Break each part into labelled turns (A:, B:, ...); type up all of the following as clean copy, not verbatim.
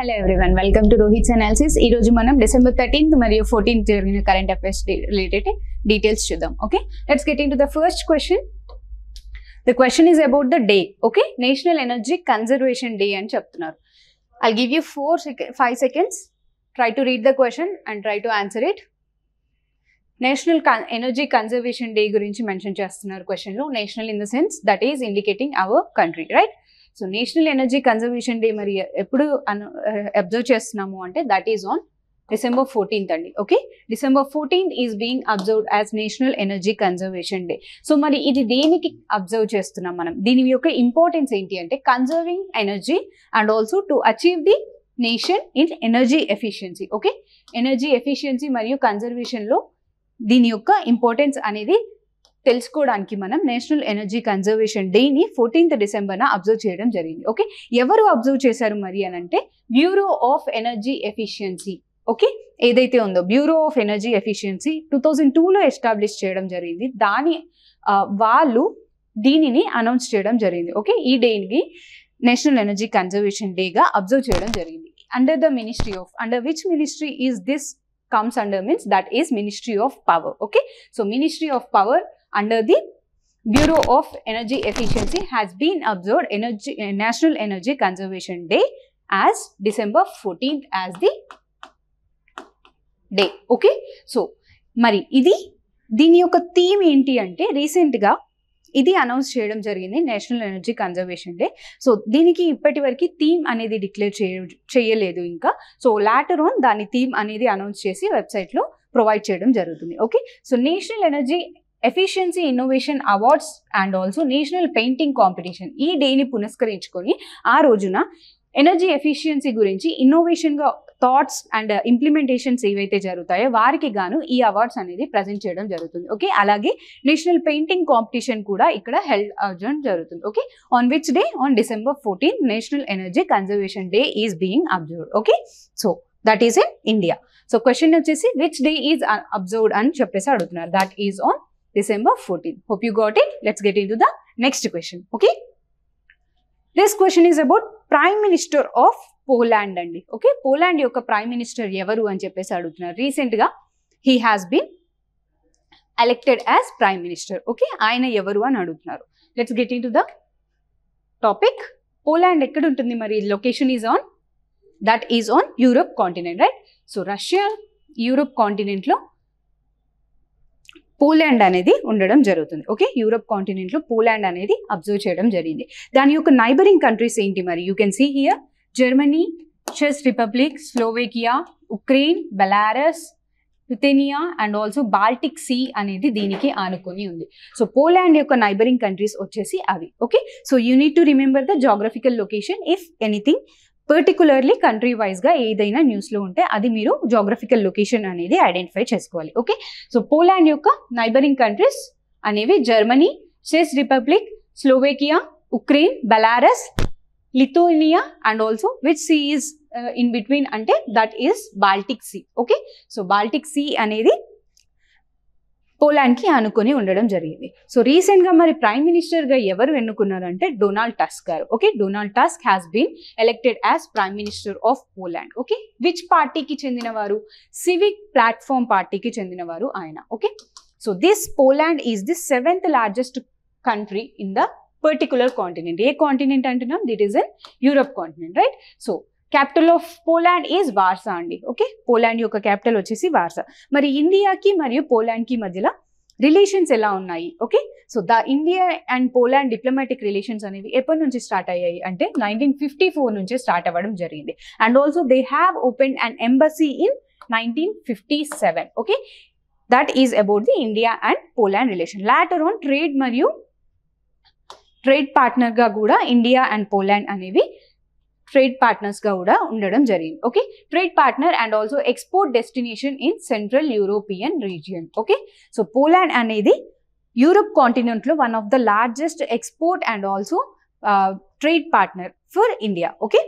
A: Hello everyone, welcome to Rohit's Analysis. ఈ రోజు మనం December 13th మరియు 14th జరిగిన కరెంట్ అఫైర్స్ రిలేటెడ్ డీటెయిల్స్ చూద్దాం. Okay, let's get into the first question. The question is about the day. Okay, national energy conservation day అని చెప్తున్నారు. I'll give you 5 seconds. Try to read the question and try to answer it. National energy conservation day గురించి mention చేస్తున్నారు question లో. National in the sense that is indicating our country, right? So national energy conservation day మరి ఎప్పుడు observe చేస్తున్నాము అంటే that is on December 14th అండి. Okay, December 14th is being observed as national energy conservation day. So మరి ఇది దేనికి observe చేస్తున్నాం మనం? దీని యొక్క ఇంపార్టెన్స్ ఏంటి అంటే conserving energy and also to achieve the nation in energy efficiency. Okay, energy efficiency మరియు కన్జర్వేషన్ లో దీని యొక్క ఇంపార్టెన్స్ అనేది తెలుసుకోవడానికి మనం నేషనల్ ఎనర్జీ కన్జర్వేషన్ డేని 14th December అబ్జర్వ్ చేయడం జరిగింది. ఓకే, ఎవరు అబ్జర్వ్ చేశారు మరి అని అంటే bureau of energy efficiency. Okay, ఏదైతే ఉందో బ్యూరో ఆఫ్ ఎనర్జీ ఎఫిషియన్సీ 2002లో ఎస్టాబ్లిష్ చేయడం జరిగింది. వాళ్ళు దీనిని అనౌన్స్ చేయడం జరిగింది. ఓకే, ఈ డేని నేషనల్ ఎనర్జీ కన్జర్వేషన్ డేగా అబ్జర్వ్ చేయడం జరిగింది. Under which ministry is this comes under means that is Ministry of Power. Okay, so Ministry of Power under the Bureau of Energy Efficiency has been observed National Energy Conservation Day as December 14th as the day. Okay, so మరి దీని యొక్క theme ఏంటి అంటే recent గా ఇది announce చేయడం జరిగింది national energy conservation day. So దీనికి ఇప్పటి వరకు థీమ్ అనేది డిక్లేర్ చేయలేదు ఇంకా. సో లాటర్ ఆన్ దాని థీమ్ అనేది అనౌన్స్ చేసి వెబ్సైట్లో ప్రొవైడ్ చేయడం జరుగుతుంది. Okay, so national energy efficiency innovation awards and also national painting competition ఈ డేని పురస్కరించుకొని ఆ రోజున ఎనర్జీ ఎఫిషియన్సీ గురించి ఇన్నోవేషన్గా థాట్స్ అండ్ ఇంప్లిమెంటేషన్స్ ఏవైతే జరుగుతాయో వారికి గాను ఈ అవార్డ్స్ అనేది ప్రజెంట్ చేయడం జరుగుతుంది. ఓకే, అలాగే నేషనల్ పెయింటింగ్ కాంపిటీషన్ కూడా ఇక్కడ హెల్డ్ అవ్వడం జరుగుతుంది. Okay, on which day? On December 14th national energy conservation day is being observed. Okay, so that is in India. So question వచ్చేసి విచ్ డే ఈజ్ అబ్జర్వ్డ్ అని చెప్పేసి అడుగుతున్నారు. That is on December 14th. Hope you got it. Let's get into the next question. Okay, this question is about Prime Minister of Poland అండి. Okay, Poland యొక్క prime minister ఎవరు అని చెప్పేసి అడుగుతున్నారు. Recent గా he has been elected as prime minister. Okay, ఆయన ఎవరు అని అడుగుతున్నారు. Let's get into the topic. Poland ఎక్కడ ఉంటుంది మరి? Location is on that is on Europe continent, right? So Russia Europe continent లో పోలాండ్ అనేది ఉండడం జరుగుతుంది. ఓకే, యూరోప్ కాంటినెంట్ లో పోలాండ్ అనేది అబ్జర్వ్ చేయడం జరిగింది. దాని యొక్క నైబరింగ్ కంట్రీస్ ఏంటి మరి? You can see here Germany, చెక్ Republic, Slovakia, Ukraine, Belarus, Lithuania and also Baltic sea అనేది దీనికి ఆనుకొని ఉంది. సో పోలాండ్ యొక్క నైబరింగ్ కంట్రీస్ వచ్చేసి అవి. Okay, so you need to remember the geographical location if anything particularly country వైజ్గా ఏదైనా న్యూస్లో ఉంటే అది మీరు జాగ్రఫికల్ లొకేషన్ అనేది ఐడెంటిఫై చేసుకోవాలి. ఓకే, సో పోలాండ్ యొక్క నైబరింగ్ కంట్రీస్ అనేవి జర్మనీ, చెక్ Republic, Slovakia, Ukraine, Belarus, Lithuania and also which sea is in between అంటే that is Baltic sea. Okay, so Baltic sea అనేది పోలాండ్కి అనుకొని ఉండడం జరిగింది. సో రీసెంట్గా మరి ప్రైమ్ మినిస్టర్గా ఎవరు ఎన్నుకున్నారంటే డొనాల్డ్ టస్క్ గారు. Okay, Donald Tusk has been elected as prime minister of Poland. Okay, which పార్టీకి చెందినవారు? సివిక్ ప్లాట్ఫామ్ పార్టీకి చెందినవారు ఆయన. Okay, so this Poland is the 7th largest country in the particular continent. ఏ కాంటినెంట్ అంటున్నాం? That is in Europe continent, right? So capital of Poland is Warsaw అండి. Okay, Poland యొక్క capital వచ్చేసి Warsaw. మరి ఇండియాకి మరియు పోలాండ్కి మధ్యలో రిలేషన్స్ ఎలా ఉన్నాయి? Okay, so the India and Poland diplomatic relations అనేవి ఎప్పటి నుంచి స్టార్ట్ అయ్యాయి అంటే 1954 నుంచే స్టార్ట్ అవ్వడం జరిగింది. And also they have open an embassy in 1957. Okay, that is about the India and Poland relation. Later on trade పార్ట్నర్గా కూడా ఇండియా అండ్ పోలాండ్ అనేవి ట్రేడ్ పార్ట్నర్స్గా కూడా ఉండడం జరిగింది. Okay, trade partner and also export destination in central European region. Okay, so Poland అనేది Europe కాంటినెంట్లో one of the largest export and also trade partner for India. Okay,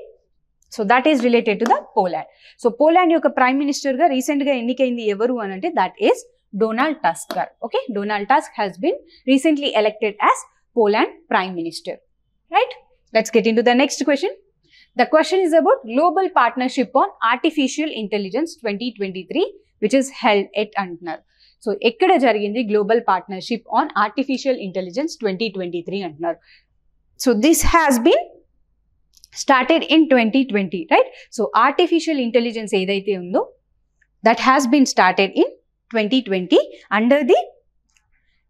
A: so that is related to the Poland. So Poland యొక్క prime మినిస్టర్గా రీసెంట్గా ఎన్నికైంది ఎవరు అని అంటే that is Donald Tusk గారు. Okay, Donald Tusk has been recently elected as Poland Prime Minister, right? Let's get into the next question. The question is about Global Partnership on Artificial Intelligence 2023, which is held at అంటున్నారు. So ఎక్కడ జరిగింది global partnership on artificial intelligence 2023 అంటున్నారు. So this has been started in 2020, right? So artificial intelligence ఏదైతే ఉందో that has been started in 2020 under the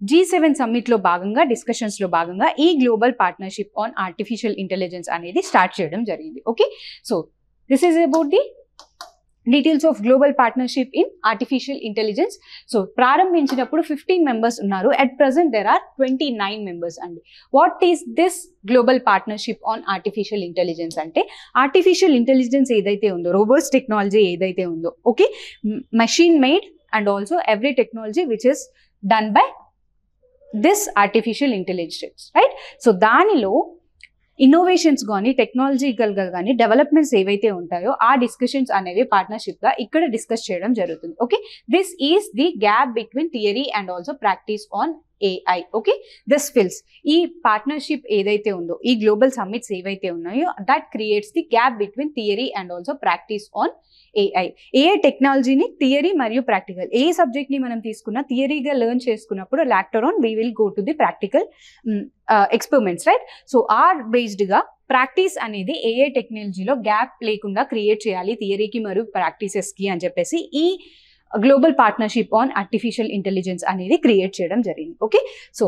A: G7 summit లో భాగంగా discussions లో భాగంగా ఈ global partnership on artificial intelligence అనేది స్టార్ట్ చేయడం జరిగింది. Okay, so this is about the details of global partnership in artificial intelligence. So ప్రారంభించినప్పుడు 15 మెంబర్స్ ఉన్నారు. At present there are 29 members అండి. What is this global partnership on artificial intelligence అంటే artificial intelligence ఏదైతే ఉందో, robots technology ఏదైతే ఉందో, okay, machine made and also every technology which is done by this artificial intelligence, right? So దానిలో innovations కానీ టెక్నాలజికల్గా కానీ developments ఏవైతే ఉంటాయో ఆ డిస్కషన్స్ అనేవి పార్ట్నర్షిప్గా ఇక్కడ డిస్కస్ చేయడం జరుగుతుంది. Okay, this is the gap between theory and also practice on AI. Okay, this fills ఈ పార్ట్నర్షిప్ ఏదైతే ఉందో, ఈ గ్లోబల్ సమ్మిట్స్ ఏవైతే ఉన్నాయో that creates the gap between theory and also practice on AI టెక్నాలజీని థియరీ మరియు ప్రాక్టికల్ ఏ సబ్జెక్ట్ని మనం తీసుకున్నా థియరీగా లెర్న్ చేసుకున్నప్పుడు later on we will go to the practical experiments, right? So ఆర్ బేస్డ్గా ప్రాక్టీస్ అనేది AI టెక్నాలజీలో గ్యాప్ లేకుండా క్రియేట్ చేయాలి థియరీకి మరియు ప్రాక్టీసెస్కి అని చెప్పేసి ఈ global partnership on artificial intelligence అనేది క్రియేట్ చేయడం జరిగింది. Okay, so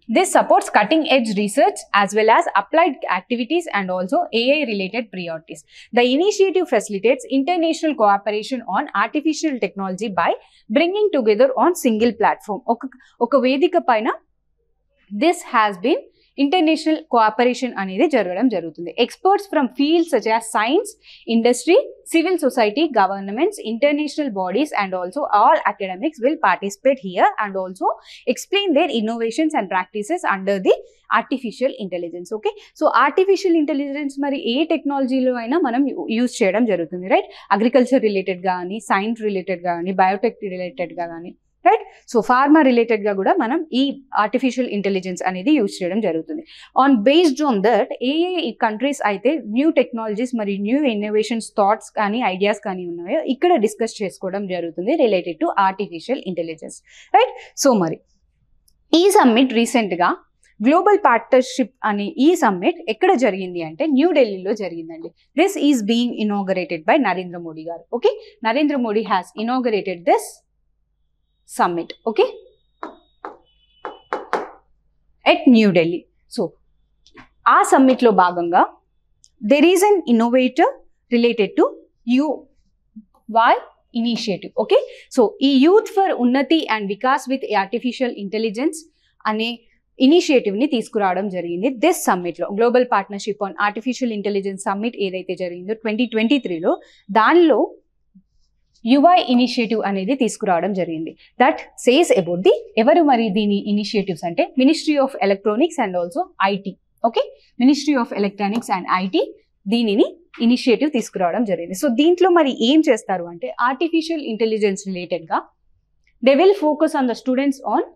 A: this supports cutting edge research as well as applied activities and also AI related priorities. The initiative facilitates international cooperation on artificial technology by bringing together on single platform. Oka vedika paina this has been international cooperation అనేది జరగడం జరుగుతుంది. Experts from fields such as science, industry, civil society, governments, international bodies and also all academics will participate here and also explain their innovations and practices under the artificial intelligence. Okay, so artificial intelligence మరి ఏ టెక్నాలజీలో అయినా మనం use చేయడం జరుగుతుంది, right? Agriculture related కానీ, science related కానీ, biotech రిలేటెడ్గా కానీ, రైట్? సో ఫార్మా రిలేటెడ్గా కూడా మనం ఈ ఆర్టిఫిషియల్ ఇంటెలిజెన్స్ అనేది యూజ్ చేయడం జరుగుతుంది. Based on that A countries అయితే న్యూ టెక్నాలజీస్ మరియు న్యూ ఇన్నోవేషన్స్ థాట్స్ కానీ ఐడియాస్ కానీ ఉన్నాయో ఇక్కడ డిస్కస్ చేసుకోవడం జరుగుతుంది related to artificial intelligence, right? So మరి ఈ సమ్మిట్ రీసెంట్గా గ్లోబల్ పార్ట్నర్షిప్ అనే ఈ సమ్మిట్ ఎక్కడ జరిగింది అంటే న్యూఢిల్లీలో జరిగిందండి. This is being inaugurated by Narendra Modi గారు. Okay, Narendra Modi has inaugurated this summit, okay, at New Delhi. So ఆ summit లో భాగంగా there is an innovator related to UY initiative. Okay, so ఈ youth for Unnati and Vikas with artificial intelligence అనే initiative ని తీసుకురావడం జరిగింది this summit లో. Global partnership on artificial intelligence summit ఏదైతే జరిగిందో 2023లో దానిలో UI ఇనిషియేటివ్ అనేది తీసుకురావడం జరిగింది. దట్ సేస్ అబౌట్ ది ఎవరు మరి దీని ఇనిషియేటివ్స్ అంటే ministry of electronics and also IT. Okay, ministry of electronics and IT దీనిని ఇనిషియేటివ్ తీసుకురావడం జరిగింది. సో దీంట్లో మరి ఏం చేస్తారు అంటే ఆర్టిఫిషియల్ ఇంటెలిజెన్స్ రిలేటెడ్గా they will focus on the students on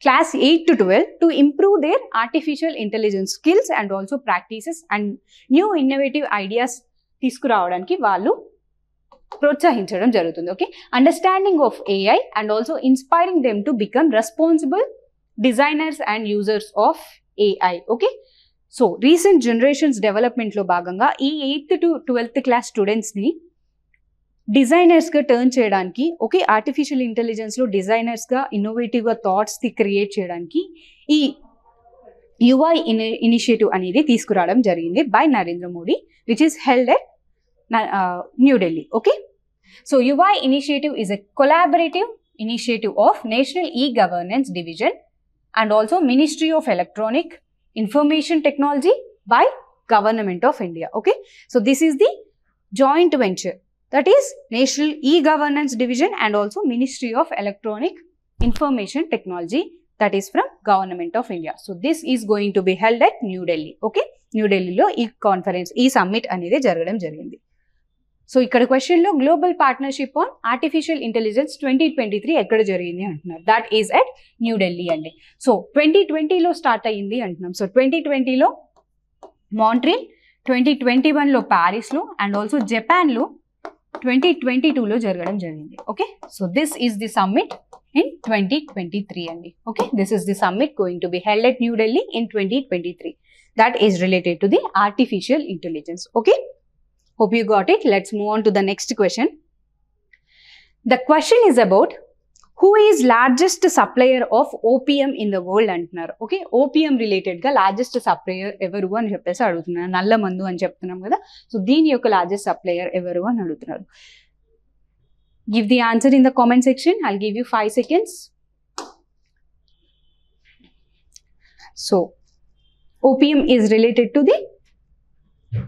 A: class 8 to 12 to improve their artificial intelligence skills and also practices and new innovative ideas తీసుకురావడానికి వాళ్ళు ప్రోత్సహించడం జరుగుతుంది. Okay, understanding of AI and also inspiring them to become responsible designers and users of AI. Okay, so recent generations డెవలప్మెంట్లో భాగంగా ఈ 8th to 12th class స్టూడెంట్స్ని డిజైనర్స్గా turn చేయడానికి, okay, artificial ఇంటెలిజెన్స్లో డిజైనర్స్గా ఇన్నోవేటివ్గా థాట్స్ని create చేయడానికి ఈ UI ఇనిషియేటివ్ అనేది తీసుకురావడం జరిగింది by Narendra Modi which is held at New Delhi. Okay, so UI initiative is a collaborative initiative of National E-Governance Division and also Ministry of Electronic Information Technology by Government of India. Okay, so this is the joint venture, that is National E-Governance Division and also Ministry of Electronic Information Technology, that is from Government of India. So this is going to be held at New Delhi. Okay, New Delhi lo ee conference, ee summit anedi jaragadam jarigindi. So ఇక్కడ క్వశ్చన్లో global partnership on artificial intelligence 2023 ఎక్కడ జరిగింది అంటున్నారు. That is at New Delhi అండి. So 2020లో start అయ్యింది అంటున్నాం. So 2020లో Montreal, 2021లో ప్యారిస్లో and also జపాన్లో 2022లో జరగడం జరిగింది. Okay, so this is the summit in 2023 అండి. Okay, this is the summit going to be held at new Delhi in 2023 that is related to the artificial intelligence. Okay, hope you got it. Let's move on to the next question. The question is about who is largest supplier of opium in the world అంటున్నారు. Okay, opium రిలేటెడ్గా largest supplier ఎవరు అని చెప్పేసి అడుగుతున్నారు. నల్ల మందు అని చెప్తున్నాం కదా, సో దీని యొక్క లార్జెస్ట్ సప్లయర్ ఎవరు అని అడుగుతున్నారు. Give the answer in the comment section. I'll give you 5 seconds. So, opium is related to the,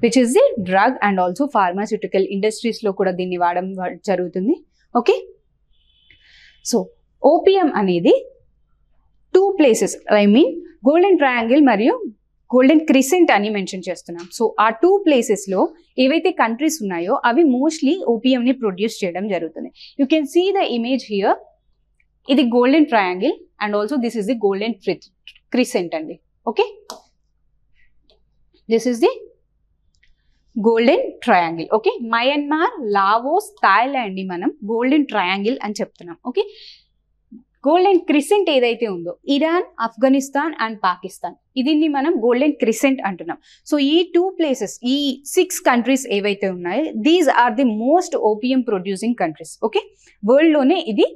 A: which is the drug and also pharmaceutical industries lo kuda dinni vaadam jarugutundi. Okay. So, opium anedi 2 places, I mean golden triangle mariyu golden crescent అని mention చేస్తున్నాం. So ఆ 2 ప్లేసెస్లో ఏవైతే countries ఉన్నాయో అవి mostly ఓపియంని produce చేయడం జరుగుతుంది. You can see the image here. ఇది golden triangle and also this is the golden crescent అండి. Okay, this is the golden triangle. Okay, Myanmar, Laos, థాయిలాండ్ని మనం గోల్డెన్ ట్రయాంగిల్ అని చెప్తున్నాం. ఓకే, గోల్డెన్ క్రిసెంట్ ఏదైతే ఉందో ఇరాన్, ఆఫ్ఘనిస్తాన్ అండ్ పాకిస్తాన్, దీన్ని మనం గోల్డెన్ క్రిసెంట్ అంటున్నాం. సో ఈ 2 ప్లేసెస్, ఈ 6 కంట్రీస్ ఏవైతే ఉన్నాయో these are the most opium producing countries. Okay, వరల్డ్లోనే ఇది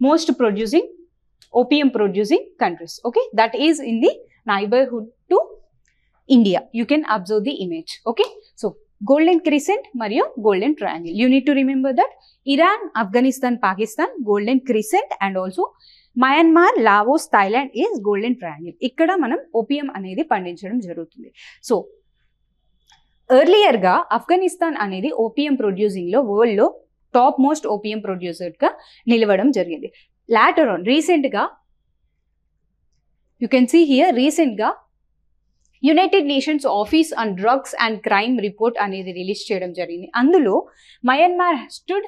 A: most producing opium producing countries. Okay, that is in the neighbourhood to India. You can observe the image. Okay, so golden crescent మరియు golden triangle. You need to remember that Iran, Afghanistan, Pakistan, golden crescent and also Myanmar, Laos, Thailand is golden triangle. ikkada manam opium anedi pandinchadam jarugutundi. So earlier ga Afghanistan anedi opium producing lo world lo top most opium producer ga nilivadam jarigindi. Later on recent ga you can see here, recent ga united nations office on drugs and crime report అనేది release చేయడం జరిగింది. అందులో Myanmar stood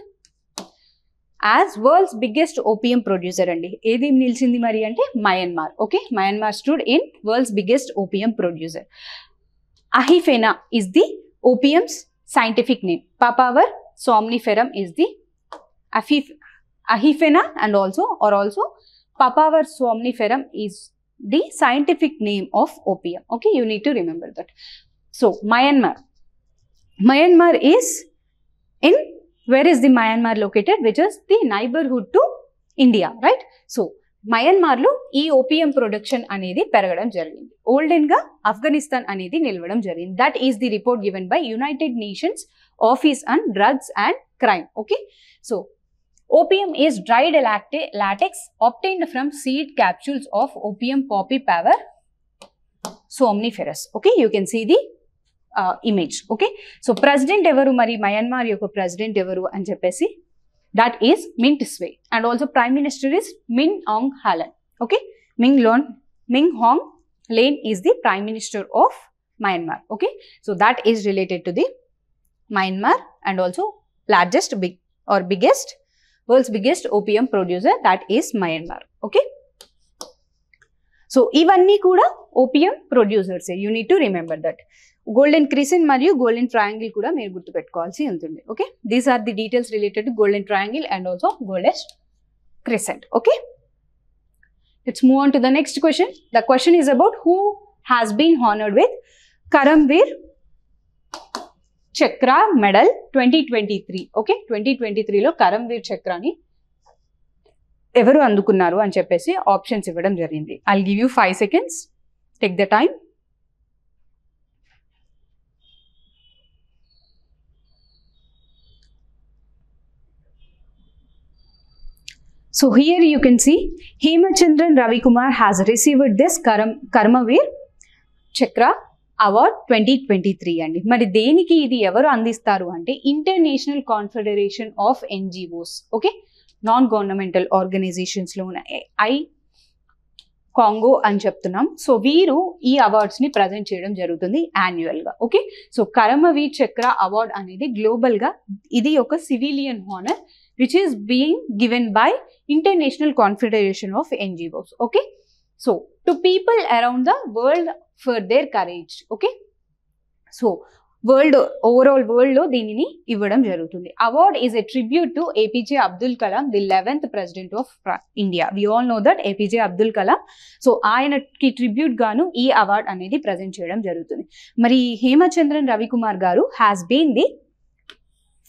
A: as world's biggest opium producer అండి. ఏది నిలిచింది మరి అంటే Myanmar. Okay, Myanmar stood in world's biggest opium producer. అహిఫెనా is the opium's scientific name. Papaver somniferum is the అహిఫెనా and also papaver somniferum is the scientific name of opium. Okay, you need to remember that. So Myanmar is in, where is the Myanmar located, which is the neighborhood to India, right? So Myanmar lo ee opium production anedi peragam jarigindi. Olden ga Afghanistan anedi nilvadam jarigindi. That is the report given by United Nations Office on Drugs and Crime. Okay, so opium is dried latex obtained from seed capsules of Opium poppypaver somniferus. Okay, you can see the image. Okay, so president evaru mari Myanmar yokka president evaru ani cheppesi, that is Mint Swe, and also prime minister is Min Aung Hlaing. Okay, Min Aung Hlaing is the prime minister of Myanmar. Okay, so that is related to the Myanmar and also biggest world's biggest opium producer, that is Myanmar. Okay, so ivanni kuda opium producers. You need to remember that. Golden crescent mariyu golden triangle kuda meer gurtu pettukovalsi untundi. Okay, these are the details related to golden triangle and also golden crescent. Okay, let's move on to the next question. The question is about who has been honored with Karamveer Chakra medal 2023. Okay, 2023లో కరంవీర్ చక్రాని ఎవరు అందుకున్నారు అని చెప్పేసి options ఇవ్వడం జరిగింది. I'll give you 5 seconds. Take the time. So here you can see Hemachandran Ravikumar has received this Karamveer Chakra award 2023 అండి. మరి దేనికి ఇది ఎవరు అందిస్తారు అంటే international confederation of NGOs. Okay, non governmental ఆర్గనైజేషన్స్లో ఉన్న కాంగో అని చెప్తున్నాం. సో వీరు ఈ అవార్డ్స్ని ప్రజెంట్ చేయడం జరుగుతుంది యాన్యువల్గా. ఓకే, సో కరమవీర్ చక్ర అవార్డ్ అనేది గ్లోబల్గా ఇది ఒక civilian honour which is being given by international confederation of NGOs. Okay, so to people around the world for their courage. Okay, సో ఓవరాల్ వరల్డ్ లో దీనిని ఇవ్వడం జరుగుతుంది. Award is a tribute to APJ Abdul Kalam, the 11th president of India. We all know that APJ Abdul Kalam. So ఆయనకి tribute గాను ఈ award అనేది present చేయడం జరుగుతుంది. మరి హేమచంద్రన్ రవికుమార్ గారు has been the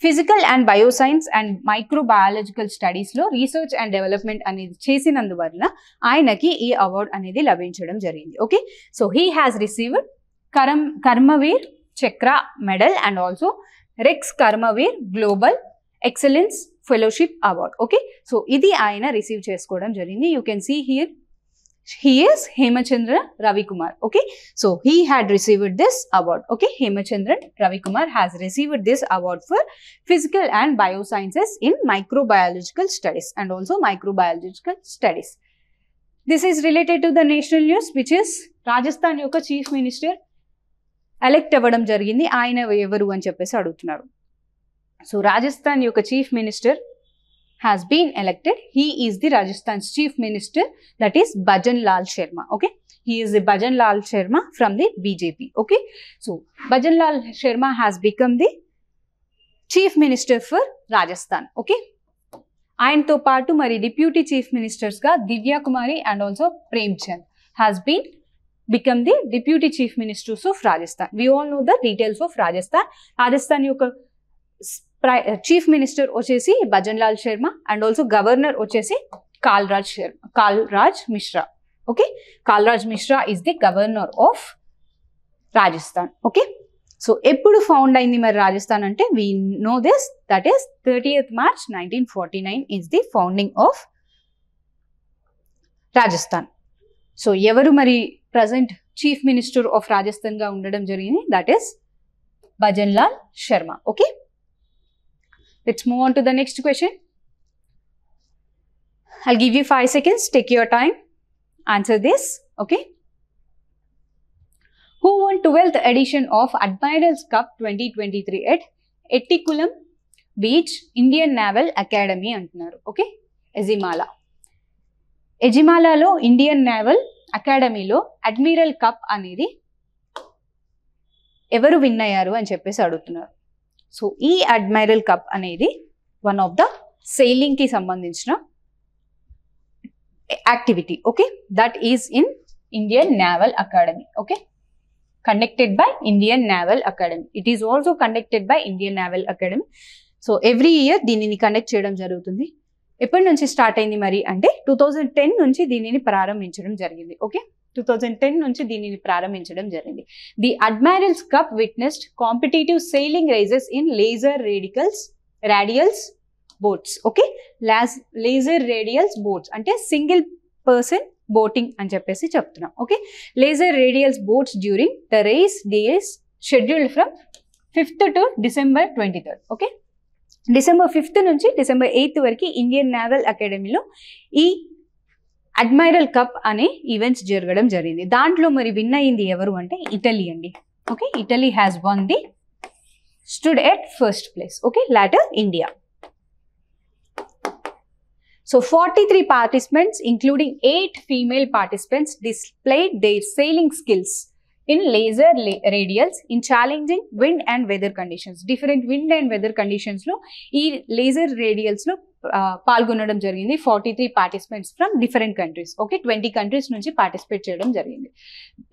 A: physical and bioscience and microbiological studies లో రీసెర్చ్ అండ్ డెవలప్మెంట్ అనేది చేసినందువల్ల ఆయనకి ఈ అవార్డ్ అనేది లభించడం జరిగింది. Okay, so he has received Karmaveer Chakra medal and also REX Karmaveer global excellence fellowship award. Okay, so ఇది ఆయన రిసీవ్ చేసుకోవడం జరిగింది. You can see here he is Hemachandra Ravikumar. Okay, so he had received this award. Okay, Hemachandra Ravikumar has received this award for physical and biosciences in microbiological studies and also microbiological studies. This is related to the national news, which is Rajasthan యొక్క chief minister elect అవ్వడం జరిగింది. ఆయన ఎవరు అని చెప్పేసి అడుగుతున్నారు. So Rajasthan యొక్క chief minister has been elected. He is the Rajasthan's chief minister, that is Bhajan Lal Sharma. Okay, he is the Bhajan Lal Sharma from the BJP. Okay, so Bhajan Lal Sharma has become the chief minister for Rajasthan. Okay, ఆయనతో పాటు మరి deputy chief ministers గా Divya Kumari and also Prem Chand has been become the deputy chief ministers of Rajasthan. We all know the details of Rajasthan. Rajasthan యొక్క chief minister వచ్చేసి Bhajan Lal Sharma and also governor వచ్చేసి Kalraj Mishra. Okay, Kalraj Mishra is the governor of Rajasthan. Okay, so ఎప్పుడు found అయింది మరి రాజస్థాన్ అంటే we know this, that is 30th March 1949 is the founding of Rajasthan. So ఎవరు మరి present chief minister of Rajasthan గా ఉండడం జరిగింది, that is Bhajan Lal Sharma. Okay, let's move on to the next question. I'll give you 5 seconds. Take your time. Answer this. Okay. Who won 12th edition of Admirals Cup 2023 at Ettikulam Beach Indian Naval Academy అంటున్నారు. Okay, ఎజిమాలాలో Indian naval అకాడమీలో admiral cup అనేది ఎవరు win అయ్యారు అని చెప్పేసి అడుగుతున్నారు. So ఈ admiral cup అనేది వన్ ఆఫ్ ద సెయిలింగ్ కి సంబంధించిన activity. Okay, that is in Indian naval academy. Okay, conducted by Indian naval academy. It is also conducted by Indian naval academy. So every year దీనిని conduct చేయడం జరుగుతుంది. ఎప్పటి నుంచి start అయింది మరి అంటే 2010 నుంచి దీనిని ప్రారంభించడం జరిగింది. ఓకే, 2010 నుంచి దీనిని ప్రారంభించడం జరిగింది. The admirals cup witnessed competitive sailing races in laser radials boats. Okay, laser radials boats అంటే సింగిల్ పర్సన్ బోటింగ్ అని చెప్పేసి చెప్తున్నాం. Okay, laser radials boats during the race days scheduled from 5th to December 23rd. Okay, December 5th నుంచి December 8th వరకు Indian naval అకాడమీలో ఈ admiral cup అనే events జరగడం జరిగింది. దాంట్లో మరి విన్ అయింది ఎవరు అంటే ఇటలీ అండి. Okay, Italy has won the stood at first place. Okay, later India. So 43 participants including 8 female participants displayed their sailing skills in laser radials in challenging wind and weather conditions. Different wind and weather conditions లో ఈ laser రేడియల్స్ లో పాల్గొనడం జరిగింది. 43 participants from different countries. Okay, 20 countries నుంచి participate చేయడం జరిగింది.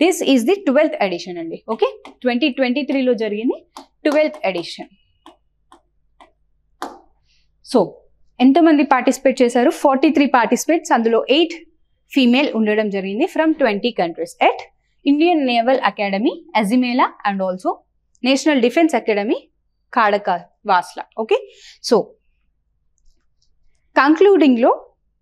A: This is the 12th edition అండి. Okay, 2023 లో జరిగింది 12th edition. సో ఎంతమంది పార్టిసిపేట్ చేశారు? 43 participants. అందులో 8 ఫీమేల్ ఉండడం జరిగింది from 20 countries at Indian naval academy Ezhimala and also national defence academy Khadakwasla. Okay, so concluding లో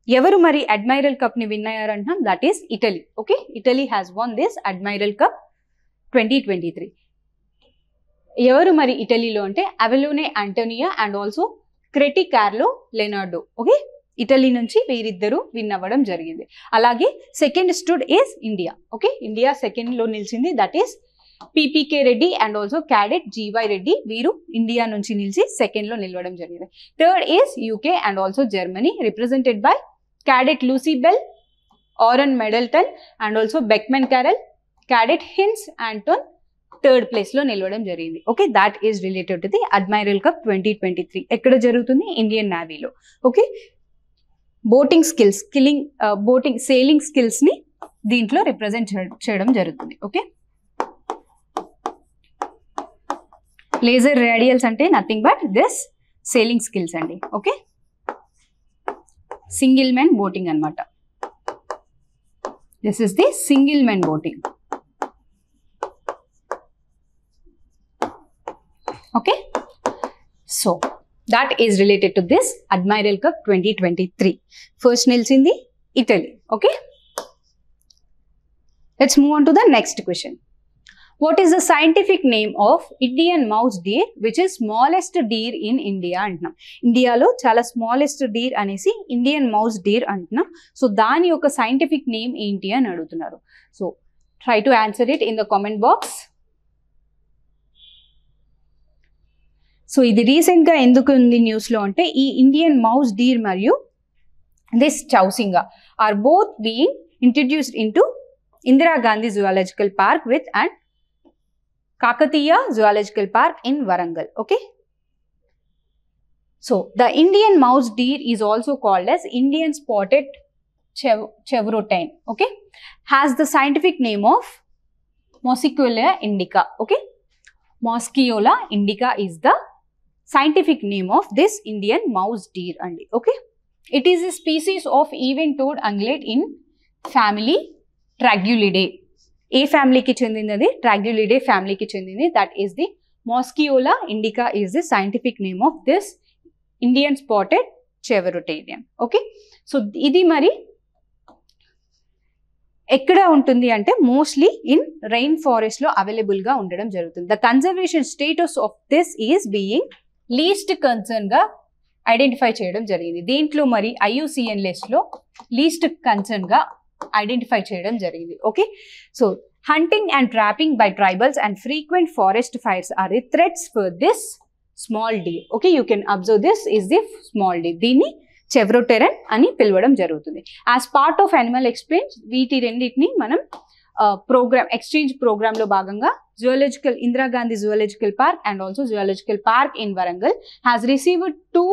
A: ఎవరు మరి అడ్మైరల్ కప్ ని విన్ అయ్యారంటున్నాం, that is Italy. Okay, Italy has won this admiral cup 2023. ఎవరు మరి ఇటలీలో అంటే Avellone Antonia and also Creti Carlo Leonardo. Okay, Italy నుంచి వీరిద్దరూ విన్ అవ్వడం జరిగింది. అలాగే second stood is India. Okay, India second లో నిలిచింది, that is PPK Reddy and also cadet GY Reddy. వీరు ఇండియా నుంచి నిలిచి సెకండ్ లో నిలవడం జరిగింది. Third is UK and also Germany represented by cadet Lucy Bell, Aaron Middleton and also Beckmann Carrel, cadet Hinz Anton third ప్లేస్లో నిలవడం జరిగింది. Okay, that is related to the admiral cup 2023. ఎక్కడ జరుగుతుంది? ఇండియన్ నేవీలో. Okay, boating skills, selling స్కిల్స్ని దీంట్లో represent చేయడం జరుగుతుంది. ఓకే, లేజర్ రేడియల్స్ అంటే nothing but this sailing skills అండి. ఓకే, సింగిల్ మెన్ బోటింగ్ అనమాట. This is the single men boating. Okay, so that is related to this Admiral Cup 2023. First నిలిచింది Italy. Okay, let's move on to the next question. What is the scientific name of Indian mouse deer which is smallest deer in India అంటున్నాం. ఇండియాలో చాలా smallest deer అనేసి Indian mouse deer అంటున్నాం. So దాని యొక్క scientific name ఏంటి అని అడుగుతున్నారు. So try to answer it in the comment box. So ఇది రీసెంట్గా ఎందుకు ఉంది న్యూస్లో అంటే ఈ ఇండియన్ మౌస్ డీర్ మరియు this chousingha are both being introduced into Indira Gandhi zoological park with and Kakatiya zoological park in Warangal. Okay, so the Indian mouse deer is also called as Indian spotted చెవరోటైన్. Okay, has the scientific name of Mosquiola indica. Okay, Mosquiola indica is the scientific name of this Indian mouse deer andi. Okay, it is a species of even-toed ungulate in family Tragulidae. A family ki chendinadi Tragulidae family ki chendindi. That is the Mosquiola indica is the scientific name of this Indian spotted Chevrotarian. Okay, so idi mari ఎక్కడ ఉంటుంది అంటే mostly in rain forest లో available గా ఉండడం జరుగుతుంది. The conservation status of this is being least concern గా identify చేయడం జరిగింది. దీంట్లో మరి IUCN లిస్ట్ లో లీస్ట్ కన్సర్న్ గా ఐడెంటిఫై చేయడం జరిగింది. Okay, so hunting and trapping by tribals and frequent forest fires are the threats for this small deer. Okay, you can observe this is the small deer. దీన్ని chevrotain అని పిలవడం జరుగుతుంది. As part of animal exchange వీటి రెండింటిని మనం exchange programme లో భాగంగా Indira Gandhi zoological park and also zoological park in Warangal has received 2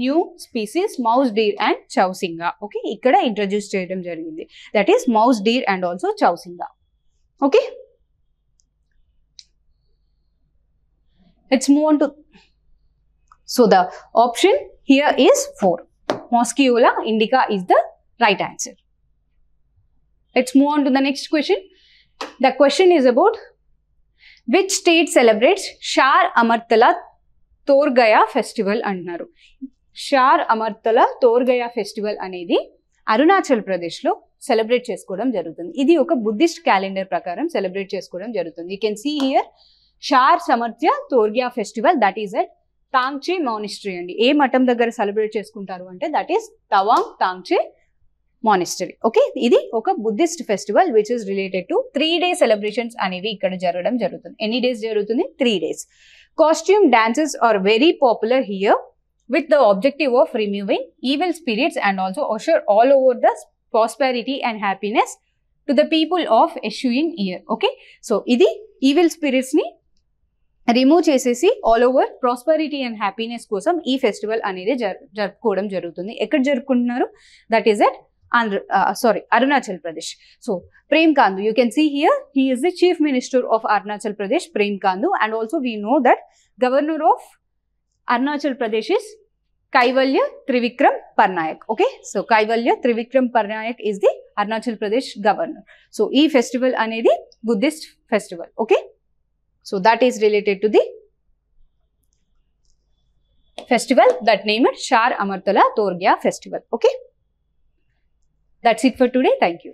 A: new species mouse Deere and చౌసింగా. Okay, ఇక్కడ ఇంట్రడ్యూస్ చేయడం జరిగింది. That is mouse Deere and also చౌసింగా. Okay, let's move on to so the option here is 4. Mosquiola indica is the right answer. Let's move on to the next question. The question is about which state celebrates Shar Amartala Torgaya festival annaru. Shar Amartala Torgaya festival అనేది అరుణాచల్ ప్రదేశ్ లో celebrate చేసుకోవడం జరుగుతుంది. ఇది ఒక Buddhist calendar ప్రకారం celebrate చేసుకోవడం జరుగుతుంది. You can see here షార్ సమర్థ్య Torgya festival that is at తాంగ్చే మానిస్టరీ అండి. ఏ మఠం దగ్గర సెలబ్రేట్ చేసుకుంటారు అంటే దట్ ఈస్ తవాంగ్ తాంగ్చే మానిస్టరీ. ఓకే, ఇది ఒక Buddhist festival which is related to 3 day celebrations అనేవి ఇక్కడ జరగడం జరుగుతుంది. ఎన్ని డేస్ జరుగుతుంది? 3 days. Costume dances are very popular here with the objective of removing evil spirits and also usher all over the prosperity and happiness to the people of ensuing year. Okay, so ఇది evil spirits ని remove చేసేసి all over prosperity and happiness కోసం ఈ festival అనేది జరుపుకోవడం జరుగుతుంది. ఎక్కడ జరుపుకుంటున్నారు? That is at Arunachal Pradesh. So Prem Khandu, you can see here he is the chief minister of Arunachal Pradesh, Prem Khandu. And also we know that governor of Arunachal Pradesh is Kaivalya Trivikram Parnaik. Okay, so Kaivalya Trivikram Parnaik is the Arunachal Pradesh governor. So ఈ festival అనేది Buddhist festival. Okay, so that is related to the festival that named Shar Amartala Torgya festival. Okay, that's it for today. Thank you.